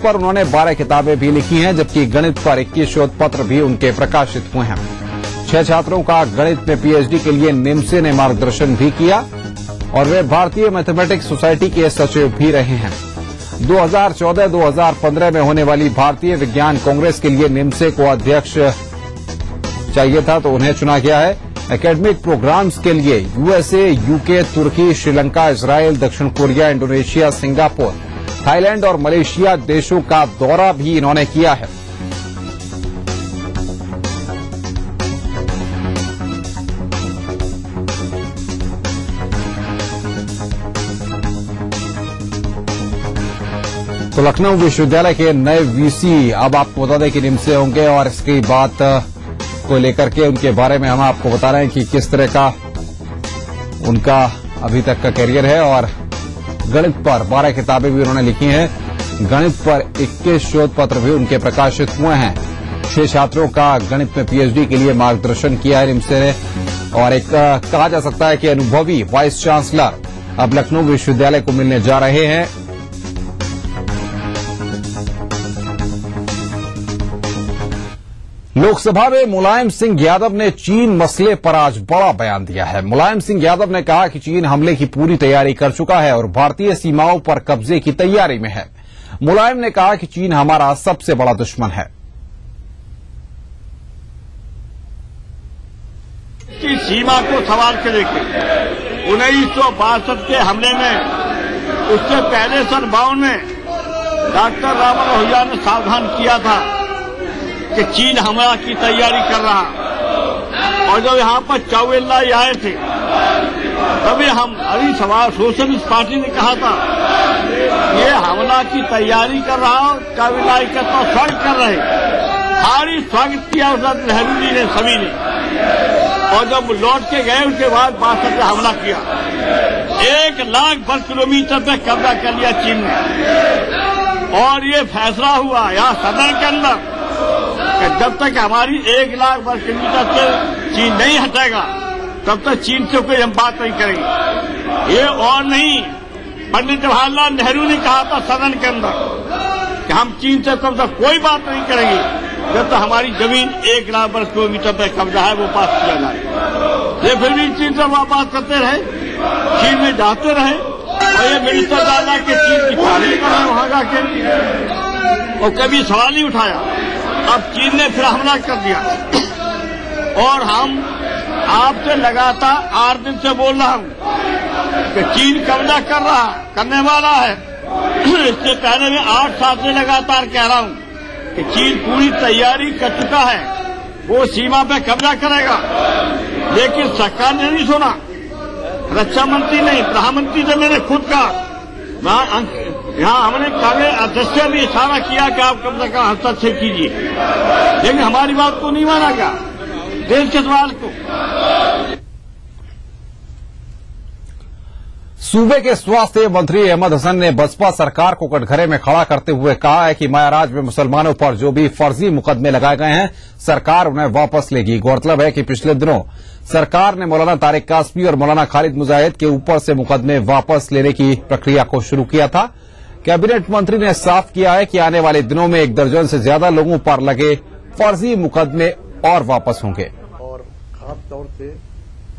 पर उन्होंने 12 किताबें भी लिखी हैं, जबकि गणित पर 21 शोध पत्र भी उनके प्रकाशित हुए हैं। 6 छात्रों का गणित में पीएचडी के लिए निम्से ने मार्गदर्शन भी किया और वे भारतीय मैथमेटिक्स सोसाइटी के सचिव भी रहे हैं। 2014-2015 में होने वाली भारतीय विज्ञान कांग्रेस के लिए निम्से को अध्यक्ष चाहिए था, तो उन्हें चुना गया है। एकेडमिक प्रोग्राम्स के लिए यूएसए, यूके, तुर्की, श्रीलंका, इजराइल, दक्षिण कोरिया, इंडोनेशिया, सिंगापुर, थाईलैंड और मलेशिया देशों का दौरा भी इन्होंने किया है। तो लखनऊ विश्वविद्यालय के नए वीसी अब आपको बता दें कि निम्से होंगे और इसकी बात को लेकर के उनके बारे में हम आपको बता रहे हैं कि किस तरह का उनका अभी तक का करियर है। और गणित पर 12 किताबें भी उन्होंने लिखी हैं, गणित पर 21 शोध पत्र भी उनके प्रकाशित हुए हैं। 6 छात्रों का गणित में पीएचडी के लिए मार्गदर्शन किया है निम्से ने। और एक कहा जा सकता है कि अनुभवी वाइस चांसलर अब लखनऊ विश्वविद्यालय को मिलने जा रहे हैं। लोकसभा में मुलायम सिंह यादव ने चीन मसले पर आज बड़ा बयान दिया है। मुलायम सिंह यादव ने कहा कि चीन हमले की पूरी तैयारी कर चुका है और भारतीय सीमाओं पर कब्जे की तैयारी में है। मुलायम ने कहा कि चीन हमारा सबसे बड़ा दुश्मन है। की सीमा को सवाल के लेकर 1962 के हमले में, उससे पहले सन 52 में डॉक्टर राम मनोहर ने सावधान किया था कि चीन हमला की तैयारी कर रहा। और जब यहाँ पर चाउलाई आए थे तभी हम अभी सोशलिस्ट पार्टी ने कहा था ये हमला की तैयारी कर रहा, चाउलाई का तो स्वागत कर रहे, भारी स्वागत किया उस नेहरू जी ने, सभी ने। और जब लौट के गए उसके बाद 62 पे हमला किया, 1 लाख वर्ग किलोमीटर पे कब्जा कर लिया चीन ने। और ये फैसला हुआ यहाँ सदन के अंदर कि जब तक हमारी 1 लाख वर्ग किलोमीटर से चीन नहीं हटेगा तब तक चीन से कोई हम बात नहीं करेंगे। ये और नहीं, पंडित जवाहरलाल नेहरू ने कहा था सदन के अंदर कि हम चीन से तब तक कोई बात नहीं करेंगे जब तक हमारी जमीन 1 लाख वर्ग किलोमीटर पर कब्जा है वो पास किया जाए। ये फिर भी चीन से वापस करते रहे, चीन में जाते रहे और ये मिनिस्टर दादा के चीन की तारीफ कर रहे वहां जाके, और कभी सवाल नहीं उठाया। अब चीन ने फिर हमला कर दिया और हम आपसे लगातार 8 दिन से बोल रहा हूं कि चीन कब्जा करने वाला है। इससे पहले मैं 8 साल से लगातार कह रहा हूं कि चीन पूरी तैयारी कर चुका है, वो सीमा पे कब्जा करेगा। लेकिन सरकार ने नहीं सुना, रक्षा मंत्री नहीं, प्रधानमंत्री ने मैंने खुद कहा, यहाँ हमने कांग्रेस अध्यक्ष से भी इशारा किया कि आप कम से कम हस्तक्षेप कीजिए, लेकिन हमारी बात को नहीं माना गया, देश के सवाल को। सूबे के स्वास्थ्य मंत्री अहमद हसन ने बसपा सरकार को कटघरे में खड़ा करते हुए कहा है कि मायाराज में मुसलमानों पर जो भी फर्जी मुकदमे लगाए गए हैं सरकार उन्हें वापस लेगी। गौरतलब है कि पिछले दिनों सरकार ने मौलाना तारिक कासमी और मौलाना खालिद मुजाहिद के ऊपर से मुकदमे वापस लेने की प्रक्रिया को शुरू किया था। कैबिनेट मंत्री ने साफ किया है कि आने वाले दिनों में 1 दर्जन से ज्यादा लोगों पर लगे फर्जी मुकदमे और वापस होंगे। और खासतौर से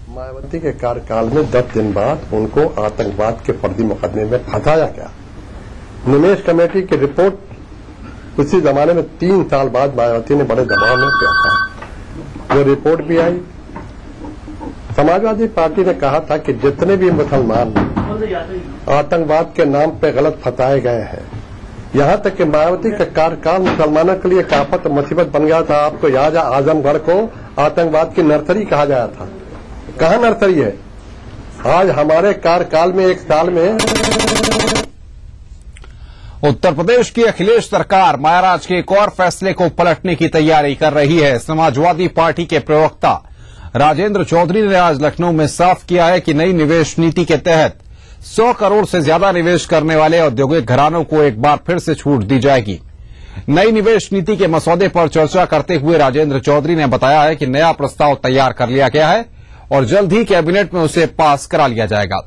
मायावती के कार्यकाल में 10 दिन बाद उनको आतंकवाद के फर्जी मुकदमे में फंसाया गया। निमेश कमेटी की रिपोर्ट उसी जमाने में 3 साल बाद मायावती ने बड़े दबाव में किया था, वो रिपोर्ट भी आई। समाजवादी पार्टी ने कहा था कि जितने भी मुसलमान आतंकवाद के नाम पे गलत फंसाए गए हैं, यहां तक कि मायावती का कार्यकाल मुसलमानों के लिए काफत मुसीबत बन गया था। आपको याद है आजमगढ़ को आतंकवाद की नर्सरी कहा जाया था, कहां नर्सरी है आज? हमारे कार्यकाल में 1 साल में उत्तर प्रदेश की अखिलेश सरकार मायाराज के एक और फैसले को पलटने की तैयारी कर रही है। समाजवादी पार्टी के प्रवक्ता राजेंद्र चौधरी ने आज लखनऊ में साफ किया है कि नई निवेश नीति के तहत 100 करोड़ से ज्यादा निवेश करने वाले औद्योगिक घरानों को एक बार फिर से छूट दी जाएगी। नई निवेश नीति के मसौदे पर चर्चा करते हुए राजेंद्र चौधरी ने बताया है कि नया प्रस्ताव तैयार कर लिया गया है और जल्द ही कैबिनेट में उसे पास करा लिया जाएगा।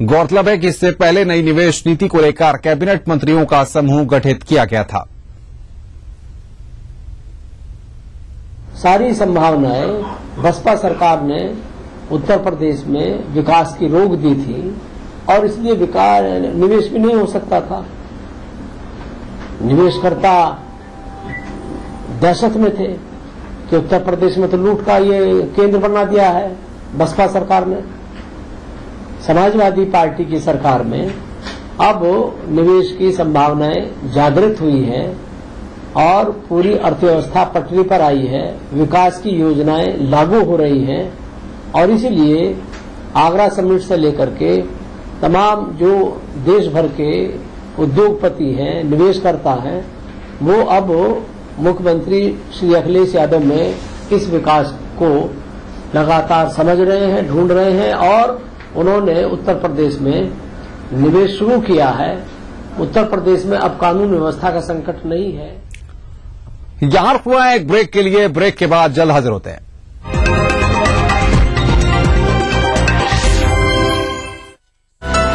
गौरतलब है कि इससे पहले नई निवेश नीति को लेकर कैबिनेट मंत्रियों का समूह गठित किया गया था। सारी संभावनाएं बसपा सरकार ने उत्तर प्रदेश में विकास की रोक दी थी और इसलिए निवेश भी नहीं हो सकता था। निवेशकर्ता दहशत में थे कि उत्तर प्रदेश में तो लूट का ये केंद्र बना दिया है बसपा सरकार ने। समाजवादी पार्टी की सरकार में अब निवेश की संभावनाएं जागृत हुई है और पूरी अर्थव्यवस्था पटरी पर आई है, विकास की योजनाएं लागू हो रही हैं और इसीलिए आगरा समिट से लेकर के तमाम जो देश भर के उद्योगपति हैं, निवेशकर्ता हैं, वो अब मुख्यमंत्री श्री अखिलेश यादव में इस विकास को लगातार समझ रहे हैं, ढूंढ रहे हैं और उन्होंने उत्तर प्रदेश में निवेश शुरू किया है। उत्तर प्रदेश में अब कानून व्यवस्था का संकट नहीं है। यहां रुकना है एक ब्रेक के लिए, ब्रेक के बाद जल्द हाजिर होते हैं।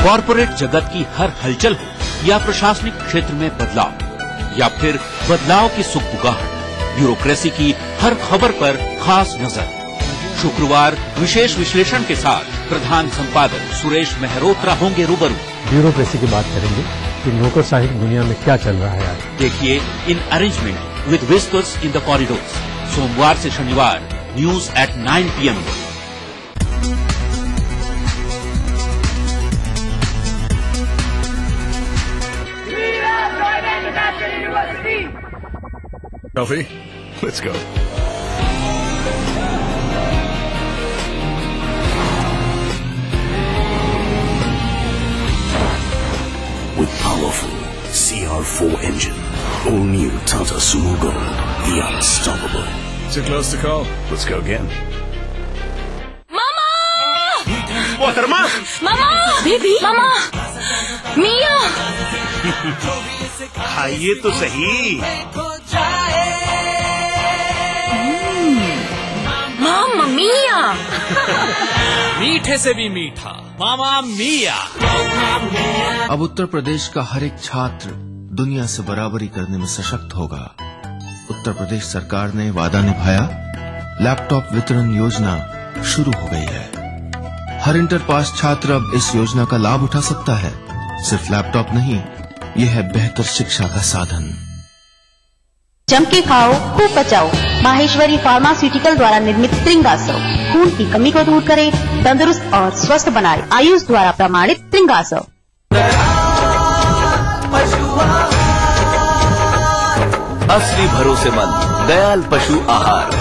कॉर्पोरेट जगत की हर हलचल हो या प्रशासनिक क्षेत्र में बदलाव या फिर बदलाव की सुगबुगाहट, ब्यूरोक्रेसी की हर खबर पर खास नजर। शुक्रवार विशेष विश्लेषण के साथ प्रधान संपादक सुरेश मेहरोत्रा होंगे रूबरू। ब्यूरोक्रेसी की बात करेंगे कि नौकरशाही की दुनिया में क्या चल रहा है आज। देखिए इन arrangement with whispers in the corridors, सोमवार से शनिवार news at 9 PM। Coffee? Let's go. With powerful CR4 engine, all new Tata Sumo Gold, the unstoppable. Too close to call. Let's go again. Mama! Mohtरमा! Mama! Baby! Mama! Mia! खाइए तो सही। मामा मिया! मीठे से भी मीठा मामा मिया। अब उत्तर प्रदेश का हर एक छात्र दुनिया से बराबरी करने में सशक्त होगा। उत्तर प्रदेश सरकार ने वादा निभाया, लैपटॉप वितरण योजना शुरू हो गई है। हर इंटर पास छात्र अब इस योजना का लाभ उठा सकता है। सिर्फ लैपटॉप नहीं, यह है बेहतर शिक्षा का साधन। जम के खाओ, खूब बचाओ। माहेश्वरी फार्मास्यूटिकल द्वारा निर्मित त्रिंगासव खून की कमी को दूर करे, तंदुरुस्त और स्वस्थ बनाए। आयुष द्वारा प्रमाणित त्रिंगासव। असली भरोसेमंद दयाल पशु आहार,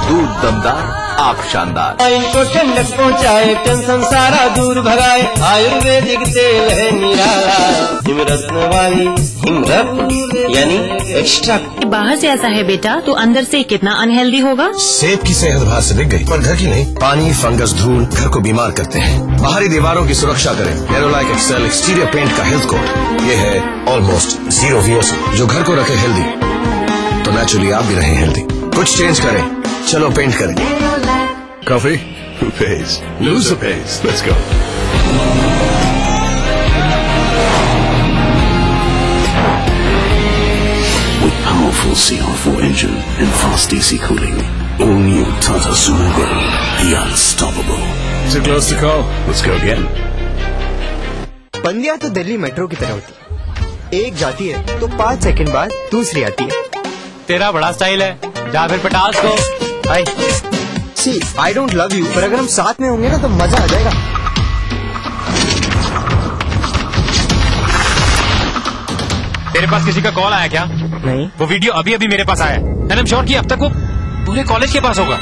दूध दमदार, आप शानदार। इनको ठंडक पहुँचाए, टेंशन सारा दूर भगाए। आयुर्वेदिक तेल है निराला, हिमरत्न वाली हिमरत्न यानी एक्स्ट्रा। बाहर से ऐसा है बेटा, तो अंदर से कितना अनहेल्दी होगा। सेब की सेहत बाहर से दिख गई, पर घर की नहीं। पानी, फंगस, धूल घर को बीमार करते हैं। बाहरी दीवारों की सुरक्षा करें। एरोलाइक एक्सेल एक्सटीरियर पेंट का हेल्थ कोड, ये है ऑलमोस्ट जीरो VOC, जो घर को रखे हेल्दी, तो नेचुरली आप भी रहें हेल्दी। कुछ चेंज करें, चलो पेंट करें। Coffee? Who pays? Loser pays. Let's go. With powerful CR4 engine and fast DC cooling, all new Tata Sumo Gold, the unstoppable. Too close to call. Let's go again. बंदियां तो Delhi metro की तरह होती है। एक जाती है तो 5 सेकंड बाद दूसरी आती है। तेरा बड़ा स्टाइल है, जा फिर पटास को। हाय सी, आई डोंट लव यू, पर अगर हम साथ में होंगे ना तो मजा आ जाएगा। तेरे पास किसी का कॉल आया क्या? नहीं। वो वीडियो अभी अभी मेरे पास आया है। एंड आई एम श्योर कि अब तक वो पूरे कॉलेज के पास होगा।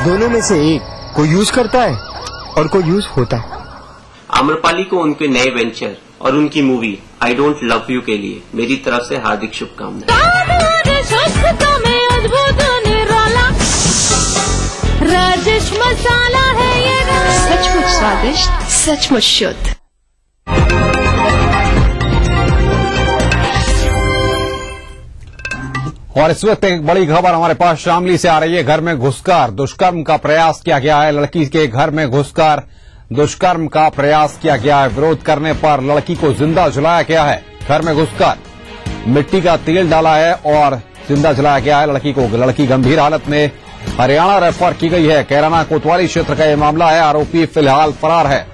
दोनों में से एक कोई यूज करता है और कोई यूज होता है। आम्रपाली को उनके नए वेंचर और उनकी movie I don't love you के लिए मेरी तरफ से हार्दिक शुभकामनाएं। राजेश मसाला है ये, सचमुच स्वादिष्ट, सचमुच शुद्ध। और इस वक्त एक बड़ी खबर हमारे पास शामली से आ रही है। घर में घुसकर दुष्कर्म का प्रयास किया गया है। लड़की के घर में घुसकर दुष्कर्म का प्रयास किया गया है। विरोध करने पर लड़की को जिंदा जलाया गया है। घर में घुसकर मिट्टी का तेल डाला है और जिंदा जलाया गया है लड़की को। लड़की गंभीर हालत में हरियाणा रेफर की गई है। कैराना कोतवाली क्षेत्र का यह मामला है। आरोपी फिलहाल फरार है।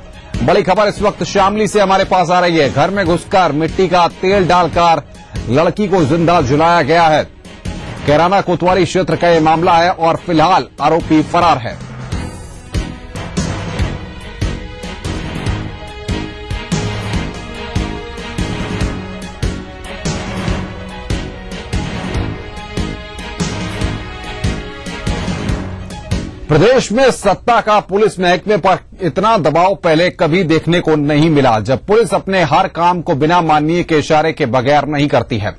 बड़ी खबर इस वक्त शामली से हमारे पास आ रही है। घर में घुसकर मिट्टी का तेल डालकर लड़की को जिंदा जलाया गया है। कैराना कोतवाली क्षेत्र का यह मामला है और फिलहाल आरोपी फरार है। प्रदेश में सत्ता का पुलिस महकमे पर इतना दबाव पहले कभी देखने को नहीं मिला, जब पुलिस अपने हर काम को बिना माननीय के इशारे के बगैर नहीं करती है।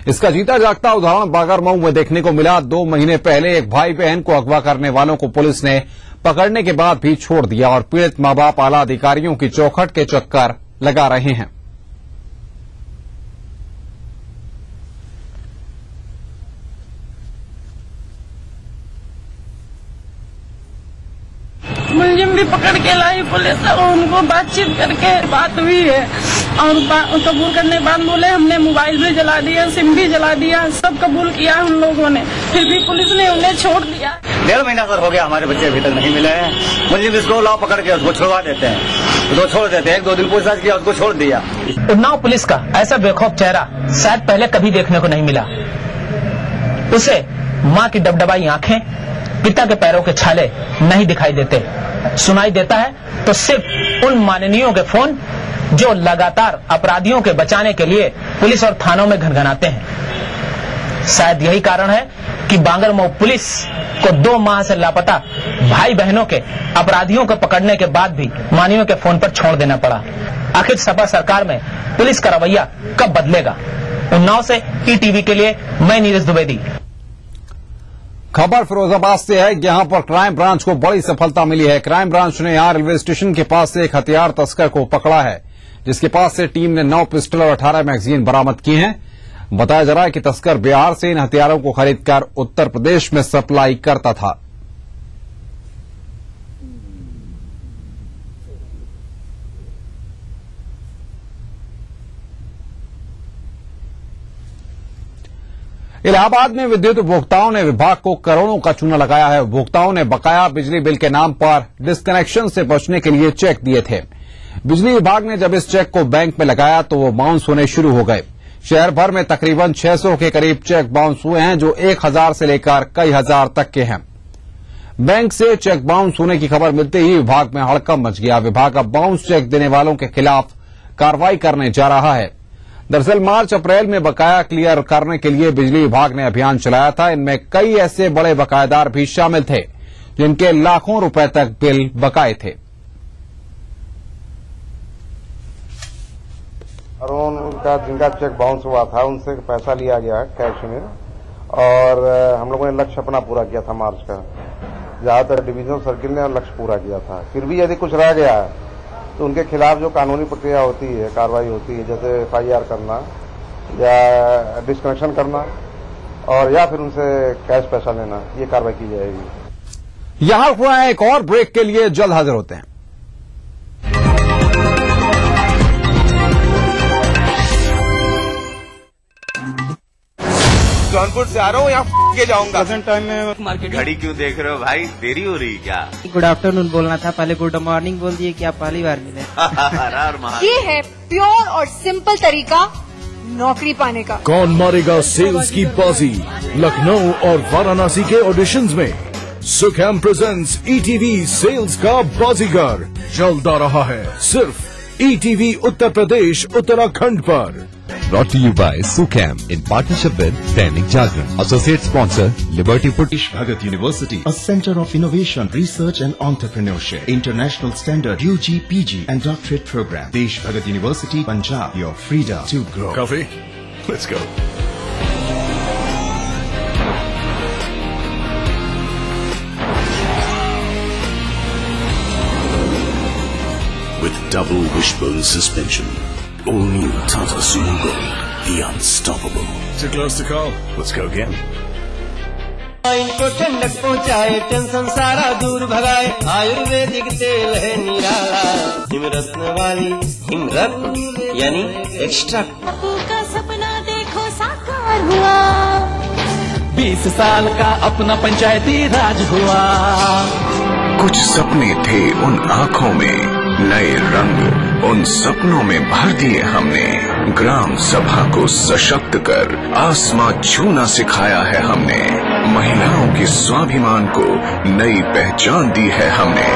इसका जीता जागता उदाहरण बागरमऊ में देखने को मिला। 2 महीने पहले एक भाई बहन को अगवा करने वालों को पुलिस ने पकड़ने के बाद भी छोड़ दिया और पीड़ित मां बाप आला अधिकारियों की चौखट के चक्कर लगा रहे हैं। मुलजिम भी पकड़ के लाई पुलिस और उनको बातचीत करके बात हुई है और कबूल करने के बाद बोले हमने मोबाइल भी जला दिया, सिम भी जला दिया, सब कबूल किया हम लोगों ने, फिर भी पुलिस ने उन्हें छोड़ दिया। 1.5 महीना सर हो गया, हमारे बच्चे अभी तक नहीं मिले हैं। मुलजिम इसको लाओ पकड़ के उसको छुड़वा देते हैं, तो छोड़ देते हैं। 1-2 दिन पूछताछ किया, उसको छोड़ दिया। उन्नाव पुलिस का ऐसा बेखौफ चेहरा शायद पहले कभी देखने को नहीं मिला। उसे माँ की डबडबाई आंखें, पिता के पैरों के छाले नहीं दिखाई देते। सुनाई देता है तो सिर्फ उन माननीयों के फोन जो लगातार अपराधियों के बचाने के लिए पुलिस और थानों में घनघनाते हैं। शायद यही कारण है कि बांगरमऊ पुलिस को 2 माह से लापता भाई बहनों के अपराधियों को पकड़ने के बाद भी माननीयों के फोन पर छोड़ देना पड़ा। आखिर सपा सरकार में पुलिस का रवैया कब बदलेगा? उन्नाव से ईटीवी के लिए मैं नीरज द्विवेदी। खबर फिरोजाबाद से है। यहां पर क्राइम ब्रांच को बड़ी सफलता मिली है। क्राइम ब्रांच ने यहां रेलवे स्टेशन के पास से एक हथियार तस्कर को पकड़ा है, जिसके पास से टीम ने 9 पिस्टल और 18 मैगजीन बरामद किए हैं। बताया जा रहा है कि तस्कर बिहार से इन हथियारों को खरीदकर उत्तर प्रदेश में सप्लाई करता था। इलाहाबाद में विद्युत उपभोक्ताओं ने विभाग को करोड़ों का चूना लगाया है। उपभोक्ताओं ने बकाया बिजली बिल के नाम पर डिस्कनेक्शन से बचने के लिए चेक दिए थे। बिजली विभाग ने जब इस चेक को बैंक में लगाया तो वो बाउंस होने शुरू हो गए। शहर भर में तकरीबन 600 के करीब चेक बाउंस हुए हैं, जो 1000 से लेकर कई हजार तक के हैं। बैंक से चेक बाउंस होने की खबर मिलते ही विभाग में हड़कंप मच गया। विभाग अब बाउंस चेक देने वालों के खिलाफ कार्रवाई करने जा रहा है। दरअसल मार्च अप्रैल में बकाया क्लियर करने के लिए बिजली विभाग ने अभियान चलाया था। इनमें कई ऐसे बड़े बकायेदार भी शामिल थे जिनके लाखों रुपए तक बिल बकाए थे। और उनका जिनका चेक बाउंस हुआ था उनसे पैसा लिया गया कैश में, और हम लोगों ने लक्ष्य अपना पूरा किया था मार्च का। ज्यादातर डिवीजनल सर्किल ने लक्ष्य पूरा किया था। फिर भी यदि कुछ रह गया है तो उनके खिलाफ जो कानूनी प्रक्रिया होती है, कार्रवाई होती है, जैसे FIR करना या डिस्कनेक्शन करना और या फिर उनसे कैश पैसा लेना, ये कार्रवाई की जाएगी। यहां हुआ है एक और ब्रेक के लिए जल्द हाजिर होते हैं। जौनपुर से आ रहा हूँ, यहाँ के जाऊंगा। टाइम में मार्केट घड़ी क्यों देख रहे हो भाई? देरी हो रही क्या? गुड आफ्टरनून बोलना था, पहले गुड मॉर्निंग बोल दिए कि आप पहली बार मिले। ये है प्योर और सिंपल तरीका नौकरी पाने का। कौन मारेगा सेल्स की बाजी? लखनऊ और वाराणसी के ऑडिशंस में सुखैम प्रेजेंट्स ETV सेल्स का बाजीगर जल्द आ रहा है सिर्फ ETV उत्तर प्रदेश उत्तराखंड पर। Brought to you by Sukham in partnership with Dainik Jagran. Associate sponsor Liberty British Bhagat University, a center of innovation, research and entrepreneurship. International standard UG, PG and doctorate program. Desh Bhagat University, Punjab. Your freedom to grow. Coffee? Let's go. With double wishbone suspension. All new Tata Sumo Gold, the unstoppable. Too close to call. Let's go again. इनको ठंडक पहुँचाए, tension सारा दूर भगाए, आयुर्वेदिक तेल है निराला, हिमरत्न वाली हिमरत्न यानी एक्स्ट्रा। का सपना देखो साकार हुआ, 20 साल का अपना पंचायती राज हुआ। कुछ सपने थे उन आँखों में, नए रंग उन सपनों में भर दिए हमने। ग्राम सभा को सशक्त कर आसमां छूना सिखाया है हमने। महिलाओं के स्वाभिमान को नई पहचान दी है हमने।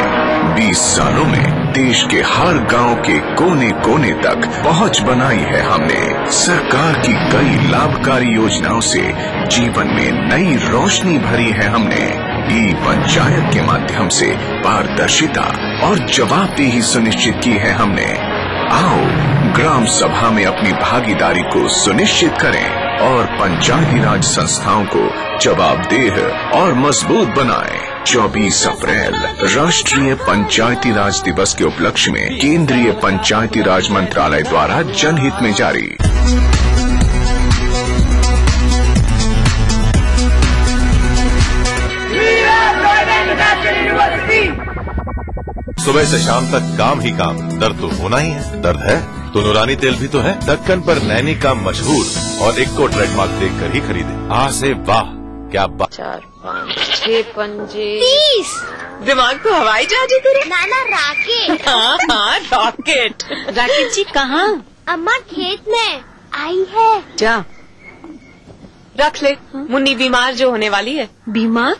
20 सालों में देश के हर गांव के कोने कोने तक पहुंच बनाई है हमने। सरकार की कई लाभकारी योजनाओं से जीवन में नई रोशनी भरी है हमने। ई पंचायत के माध्यम से पारदर्शिता और जवाबदेही सुनिश्चित की है हमने। आओ ग्राम सभा में अपनी भागीदारी को सुनिश्चित करें और पंचायती राज संस्थाओं को जवाबदेह और मजबूत बनाएं। 24 अप्रैल राष्ट्रीय पंचायती राज दिवस के उपलक्ष्य में केंद्रीय पंचायती राज मंत्रालय द्वारा जनहित में जारी। सुबह से शाम तक काम ही काम, दर्द तो होना ही है। दर्द है तो नूरानी तेल भी तो है। ढक्कन पर नैनी का मशहूर और एक को ट्रेडमार्क देखकर ही खरीदे। आ से वाह क्या बात। 4 5 6 पंजे 30। दिमाग तो हवाई जहाज है तेरे। नाना राकेट। हाँ रॉकेट। राकेट जी कहाँ? अम्मा खेत में आई है। जा रख ले। मुन्नी बीमार जो होने वाली है। बीमार?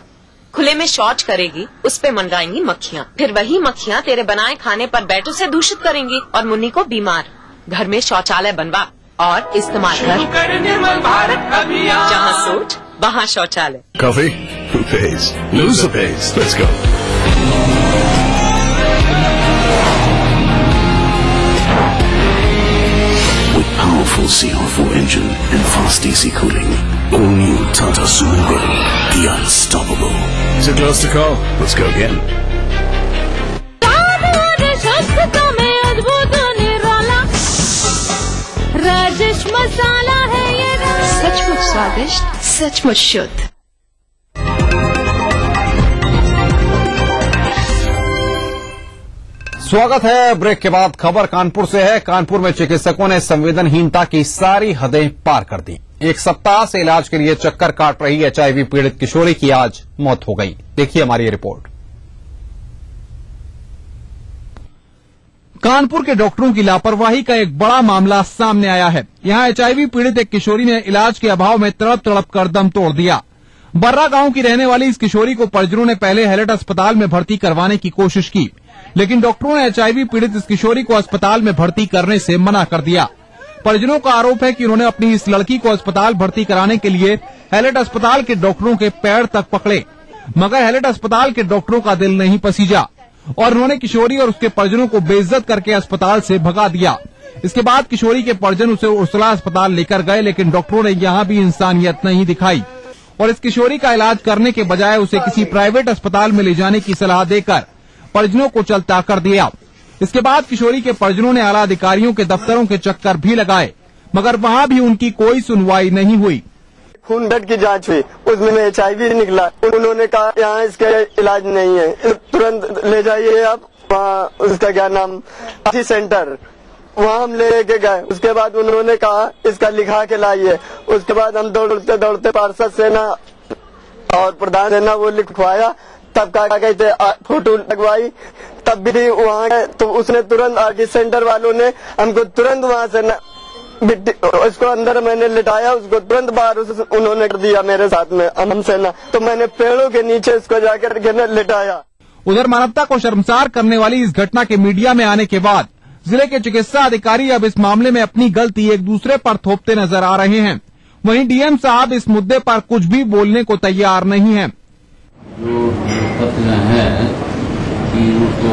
खुले में शौच करेगी, उस पे मंडराएंगी मक्खियाँ, फिर वही मक्खियाँ तेरे बनाए खाने पर बैठों से दूषित करेंगी और मुन्नी को बीमार। घर में शौचालय बनवा और इस्तेमाल कर। निर्मल भारत अभियान। जहाँ सोच वहाँ शौचालय। Coffee? Who pays? Loser pays. Let's go. With powerful CR4 engine and fast AC cooling, all new Tata Sumo Grill, the unstoppable. Is it close to call? Let's go again. Rajesh मसाला है ये, सचमुच स्वादिष्ट, सचमुच शुद्ध। स्वागत है। ब्रेक के बाद खबर कानपुर से है। कानपुर में चिकित्सकों ने संवेदनहीनता की सारी हदें पार कर दी। एक सप्ताह से इलाज के लिए चक्कर काट रही HIV पीड़ित किशोरी की आज मौत हो गई। देखिए हमारी ये रिपोर्ट। कानपुर के डॉक्टरों की लापरवाही का एक बड़ा मामला सामने आया है। यहां HIV पीड़ित एक किशोरी ने इलाज के अभाव में तड़प तड़प कर दम तोड़ दिया। बर्रा गांव की रहने वाली इस किशोरी को परिजनों ने पहले हैलेट अस्पताल में भर्ती करवाने की कोशिश की, लेकिन डॉक्टरों ने HIV पीड़ित इस किशोरी को अस्पताल में भर्ती करने से मना कर दिया। परिजनों का आरोप है कि उन्होंने अपनी इस लड़की को अस्पताल भर्ती कराने के लिए हैलेट अस्पताल के डॉक्टरों के पैर तक पकड़े, मगर हैलेट अस्पताल के डॉक्टरों का दिल नहीं पसीजा और उन्होंने किशोरी और उसके परिजनों को बेइज्जत करके अस्पताल से भगा दिया। इसके बाद किशोरी के परिजन उसे उर्सला अस्पताल लेकर गए, लेकिन डॉक्टरों ने यहाँ भी इंसानियत नहीं दिखाई और इस किशोरी का इलाज करने के बजाय उसे किसी प्राइवेट अस्पताल में ले जाने की सलाह देकर परिजनों को चलता कर दिया। इसके बाद किशोरी के परिजनों ने आला अधिकारियों के दफ्तरों के चक्कर भी लगाए, मगर वहाँ भी उनकी कोई सुनवाई नहीं हुई। खून ब्लड की जांच हुई, उसमें HIV निकला। उन्होंने कहा यहाँ इसका इलाज नहीं है, तुरंत ले जाइए आप वहाँ, उसका क्या नाम सेंटर, वहाँ हम लेके गए। उसके बाद उन्होंने कहा इसका लिखा के लाइए। उसके बाद हम दौड़ते दौड़ते पार्षद सेना और प्रधान सेना वो लिखवाया, तब कहा गए थे फोटो लगवाई, तब भी वहाँ गए तो उसने तुरंत RT सेंटर वालों ने हमको तुरंत वहाँ से उसको अंदर मैंने लिटाया, उसको तुरंत बाहर उन्होंने कर दिया मेरे साथ में हम सेना, तो मैंने पेड़ों के नीचे इसको जाकर के लिटाया। उधर मानवता को शर्मसार करने वाली इस घटना के मीडिया में आने के बाद जिले के चिकित्सा अधिकारी अब इस मामले में अपनी गलती एक दूसरे पर थोपते नजर आ रहे हैं। वहीं DM साहब इस मुद्दे पर कुछ भी बोलने को तैयार नहीं हैं। जो तथ्य है कि उसको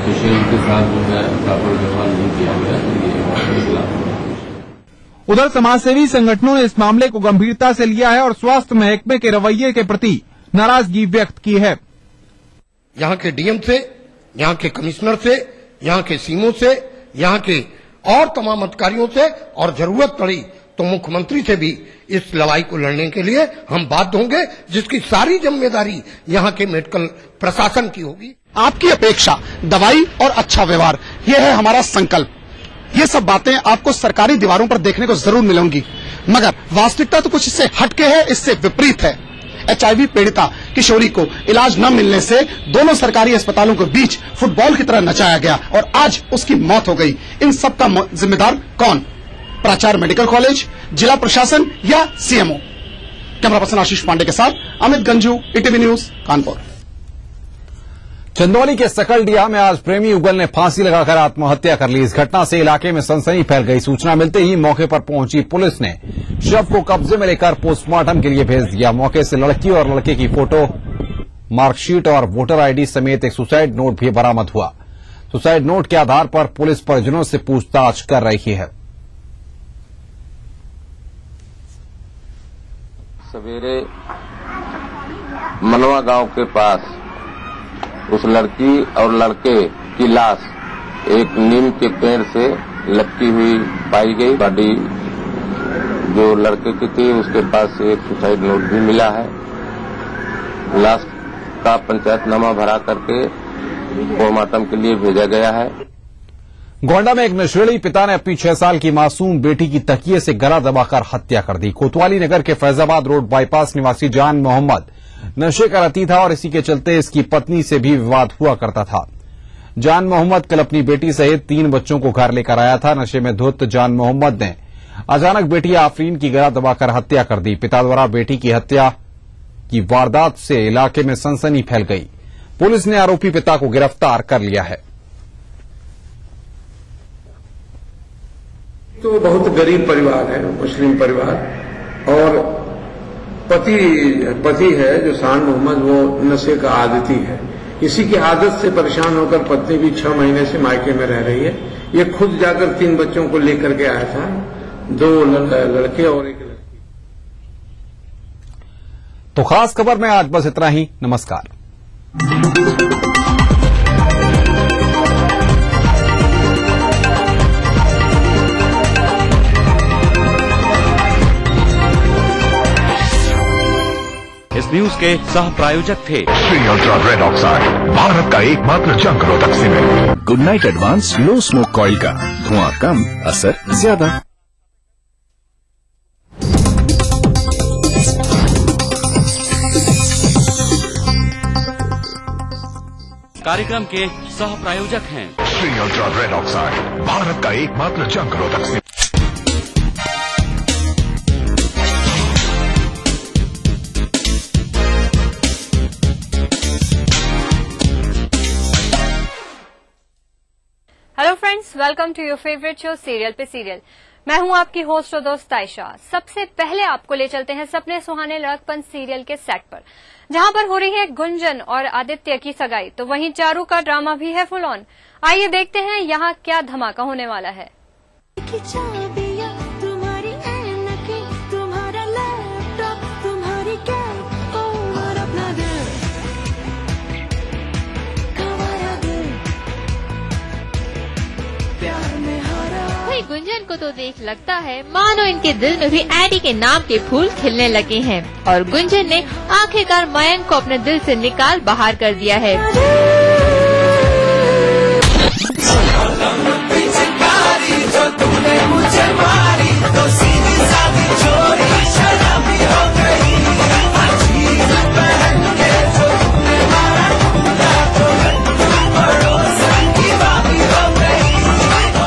पेशेंट के साथ जो है प्रॉपर व्यवहार नहीं किया गया, उधर समाजसेवी संगठनों ने इस मामले को गंभीरता से लिया है और स्वास्थ्य महकमे के रवैये के प्रति नाराजगी व्यक्त की है। यहाँ के DM से, यहाँ के कमिश्नर से, यहाँ के सीमो से, यहाँ के और तमाम अधिकारियों से, और जरूरत पड़ी तो मुख्यमंत्री से भी इस लड़ाई को लड़ने के लिए हम बाध्य होंगे, जिसकी सारी जिम्मेदारी यहाँ के मेडिकल प्रशासन की होगी। आपकी अपेक्षा, दवाई और अच्छा व्यवहार, यह है हमारा संकल्प। ये सब बातें आपको सरकारी दीवारों पर देखने को जरूर मिलेंगी, मगर वास्तविकता तो कुछ इससे हटके है, इससे विपरीत है। HIV पीड़िता किशोरी को इलाज न मिलने से दोनों सरकारी अस्पतालों के बीच फुटबॉल की तरह नचाया गया और आज उसकी मौत हो गई। इन सब का जिम्मेदार कौन? प्राचार्य मेडिकल कॉलेज, जिला प्रशासन या CMO? कैमरा पर्सन आशीष पांडे के साथ अमित गंजू, ETV न्यूज, कानपुर। चंदौली के सकलडिया में आज प्रेमी युगल ने फांसी लगाकर आत्महत्या कर ली। इस घटना से इलाके में सनसनी फैल गई। सूचना मिलते ही मौके पर पहुंची पुलिस ने शव को कब्जे में लेकर पोस्टमार्टम के लिए भेज दिया। मौके से लड़की और लड़के की फोटो, मार्कशीट और वोटर ID समेत एक सुसाइड नोट भी बरामद हुआ। सुसाइड नोट के आधार पर पुलिस परिजनों से पूछताछ कर रही है। सवेरे मनवा गांव के पास उस लड़की और लड़के की लाश एक नीम के पेड़ से लटकी हुई पाई गई। बॉडी जो लड़के की थी उसके पास से एक सुसाइड नोट भी मिला है। लाश का पंचायतनामा भरा करके पोस्टमार्टम के लिए भेजा गया है। गोंडा में एक नशेड़ी पिता ने अपनी 6 साल की मासूम बेटी की तकिए से गला दबाकर हत्या कर दी। कोतवाली नगर के फैजाबाद रोड बाईपास निवासी जान मोहम्मद नशे का रती था और इसी के चलते इसकी पत्नी से भी विवाद हुआ करता था। जान मोहम्मद कल अपनी बेटी सहित 3 बच्चों को घर लेकर आया था। नशे में धुत जान मोहम्मद ने अचानक बेटी आफरीन की गला दबाकर हत्या कर दी। पिता द्वारा बेटी की हत्या की वारदात से इलाके में सनसनी फैल गई। पुलिस ने आरोपी पिता को गिरफ्तार कर लिया है। तो बहुत गरीब परिवार है, मुस्लिम परिवार, और पति है जो शान मोहम्मद, वो नशे का आदती है। इसी की आदत से परेशान होकर पत्नी भी 6 महीने से मायके में रह रही है। ये खुद जाकर 3 बच्चों को लेकर के आया था, 2 लड़के और 1 लड़की। तो खास खबर में आज बस इतना ही। नमस्कार। इस न्यूज के सह प्रायोजक थे Shri ultra red oxide, Bharat का एकमात्र जंग रोधक cement. Good night advance low smoke coil का धुआं कम, असर ज्यादा। कार्यक्रम के सह प्रायोजक हैं Shri ultra red oxide, Bharat का एकमात्र जंग रोधक cement. Hello friends, welcome to your favourite show serial पे सीरियल। मैं हूं आपकी होस्ट और दोस्त आयशा। सबसे पहले आपको ले चलते हैं सपने सुहाने लड़कपन सीरियल के सेट पर, जहां पर हो रही है गुंजन और आदित्य की सगाई, तो वहीं चारू का ड्रामा भी है फुल ऑन। आइए देखते हैं यहाँ क्या धमाका होने वाला है। गुंजन को तो देख लगता है मानो इनके दिल में भी एडी के नाम के फूल खिलने लगे हैं, और गुंजन ने आखिरकार मयंक को अपने दिल से निकाल बाहर कर दिया है।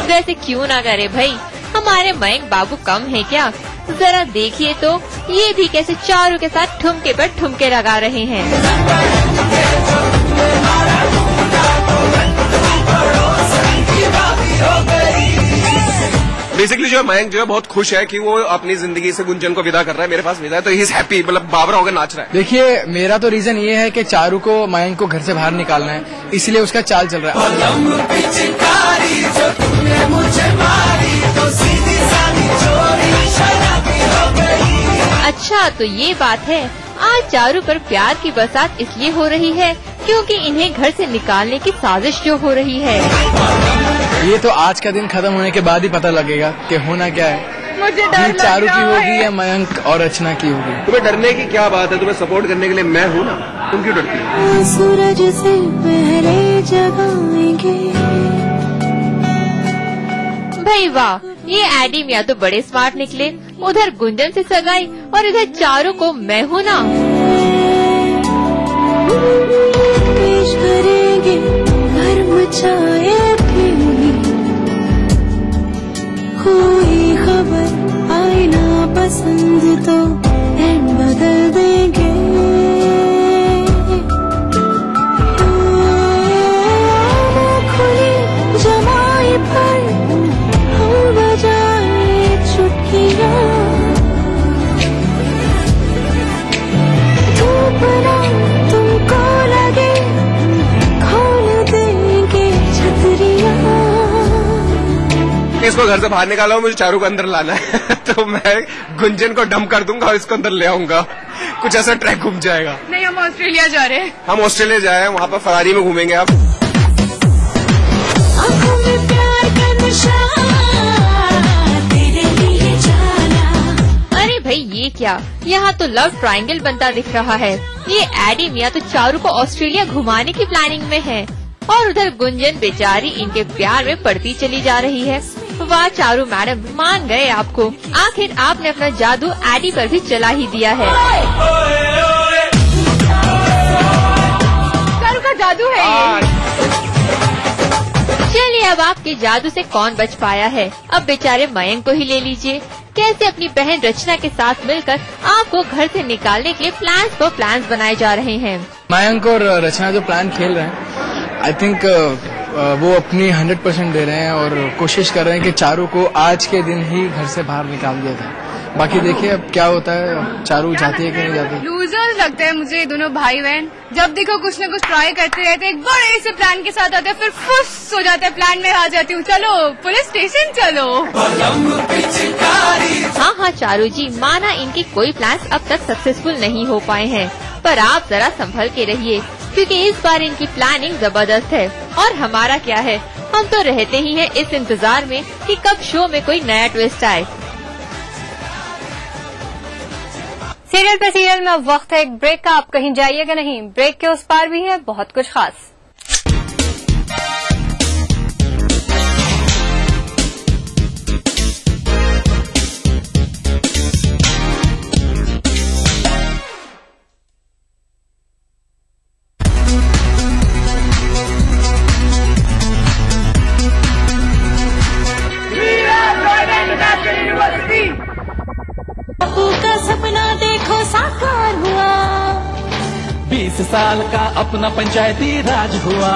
वैसे क्यों ना करे भाई, हमारे मयंक बाबू कम है क्या? जरा देखिए तो ये भी कैसे चारू के साथ ठुमके पर ठुमके लगा रहे हैं। बेसिकली जो है मयंक जो है बहुत खुश है कि वो अपनी जिंदगी से गुंजन को विदा कर रहा है, मेरे पास विदा है, तो ही इज हैप्पी, मतलब बाबरा होकर नाच रहा है। देखिए मेरा तो रीजन ये है कि चारू को मयंक को घर से बाहर निकालना है, इसलिए उसका चाल चल रहा है। अच्छा तो ये बात है, आज चारू पर प्यार की बरसात इसलिए हो रही है क्योंकि इन्हें घर से निकालने की साजिश जो हो रही है। ये तो आज का दिन खत्म होने के बाद ही पता लगेगा कि होना क्या है। मुझे डर लग चारू की रहा होगी है। या मयंक और रचना की होगी। तुम्हें डरने की क्या बात है? तुम्हें सपोर्ट करने के लिए मैं हूँ ना, तुम क्यों डरती हो? सूरज से पहले जगाएंगे। भाई वाह, ये एडी मियां तो बड़े स्मार्ट निकले। उधर गुंजन से सगाई और इधर चारू को मैं हूँ ना। पेश करेंगे घर मचाए भी, कोई खबर आए ना पसंद तो एंड बदल देंगे। खुली जमाई पर हम बजाए चुटकियाँ, धूप ना तुमको लगे खोल देंगे छतरियाँ। इसको घर से बाहर निकाला हो, मुझे चारू को अंदर लाना है तो मैं गुंजन को डम कर दूंगा और इसको अंदर ले आऊंगा। कुछ ऐसा ट्रैक घूम जाएगा। नहीं, हम ऑस्ट्रेलिया जा रहे हैं। हम ऑस्ट्रेलिया जाए, वहाँ पर फरारी में घूमेंगे। आप आँखों में प्यार का नशा तेरे लिए जाना। अरे भाई ये क्या, यहाँ तो लव ट्रायंगल बनता दिख रहा है। ये एडी मियां तो चारू को ऑस्ट्रेलिया घुमाने की प्लानिंग में है और उधर गुंजन बेचारी इनके प्यार में पड़ती चली जा रही है। वाह चारू मैडम, मान गए आपको। आखिर आपने अपना जादू एडी पर भी चला ही दिया है। चारू का जादू है ये। चलिए अब आपके जादू से कौन बच पाया है? अब बेचारे मयंक को ही ले लीजिए। कैसे अपनी बहन रचना के साथ मिलकर आपको घर से निकालने के लिए प्लान्स बनाए जा रहे हैं। मयंक और रचना जो प्लान खेल रहे हैं, आई थिंक वो अपनी 100% दे रहे हैं और कोशिश कर रहे हैं कि चारू को आज के दिन ही घर से बाहर निकाल दिया जाए। बाकी देखिए अब क्या होता है, चारू जाती है कि नहीं जाती। लूजर्स लगते हैं मुझे ये दोनों भाई बहन। जब देखो कुछ न कुछ ट्राई करते रहते हैं, एक बड़े से प्लान के साथ आते हैं, फिर फुस हो जाते हैं। प्लान में आ जाती हूँ, चलो पुलिस स्टेशन चलो। हाँ चारू जी, माना इनकी कोई प्लान अब तक सक्सेसफुल नहीं हो पाए हैं, पर आप जरा संभल के रहिए क्योंकि इस बार इनकी प्लानिंग जबरदस्त है। और हमारा क्या है, हम तो रहते ही हैं इस इंतजार में कि कब शो में कोई नया ट्विस्ट आए। सीरियल पे सीरियल में अब वक्त है एक ब्रेक का। आप कहीं जाइएगा नहीं, ब्रेक के उस पार भी है बहुत कुछ खास। का सपना देखो साकार हुआ, 20 साल का अपना पंचायती राज हुआ।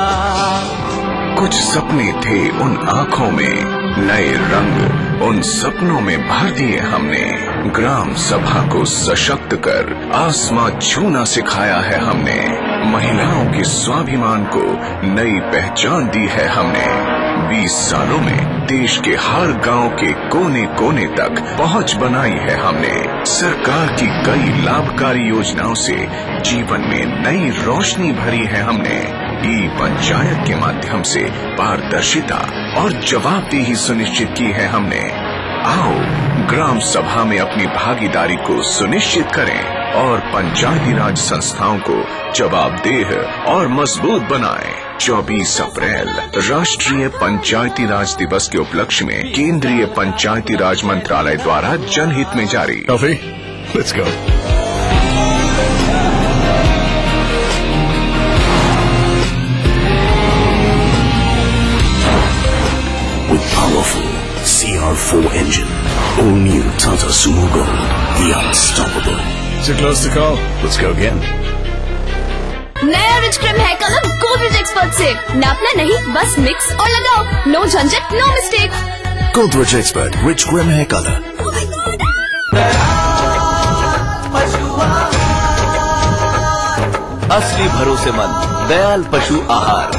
कुछ सपने थे उन आँखों में, नए रंग उन सपनों में भर दिए हमने। ग्राम सभा को सशक्त कर आसमां छूना सिखाया है हमने। महिलाओं के स्वाभिमान को नई पहचान दी है हमने। 20 सालों में देश के हर गांव के कोने कोने तक पहुंच बनाई है हमने। सरकार की कई लाभकारी योजनाओं से जीवन में नई रोशनी भरी है हमने। ई पंचायत के माध्यम से पारदर्शिता और जवाबदेही सुनिश्चित की है हमने। आओ ग्राम सभा में अपनी भागीदारी को सुनिश्चित करें और पंचायती राज संस्थाओं को जवाबदेह और मजबूत बनाएं। 24 अप्रैल राष्ट्रीय पंचायती राज दिवस के उपलक्ष्य में केंद्रीय पंचायती राज मंत्रालय द्वारा जनहित में जारी। Coffee? Let's go. With powerful CR4 engine, all new Tata Sumo Gold, the unstoppable. Too close to call. Let's go again. नया rich cream hair colour Godrej expert से नापना नहीं, बस मिक्स और लगाओ। नो झंझट, no mistake. Godrej Expert Rich Grim Hair Color. असली भरोसेमंद दयाल पशु आहार,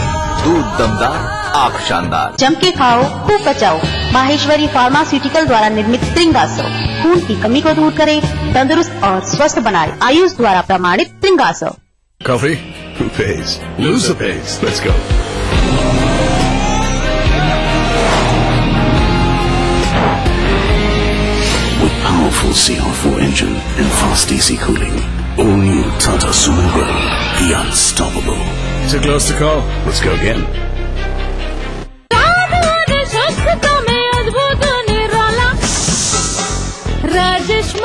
दूध दमदार, आँख शानदार। जम के खाओ, खूब बचाओ। माहेश्वरी फार्मास्यूटिकल द्वारा निर्मित त्रिंगासव खून की कमी को दूर करे, तंदुरुस्त और स्वस्थ बनाए। आयुष द्वारा प्रमाणित त्रिंगासव। Coffee? Who pays? Loser pays. Let's go. powerful CR4 engine and fast AC cooling. All new Tata Sumo Gold, the unstoppable. So close to call. Let's go again. Rajesh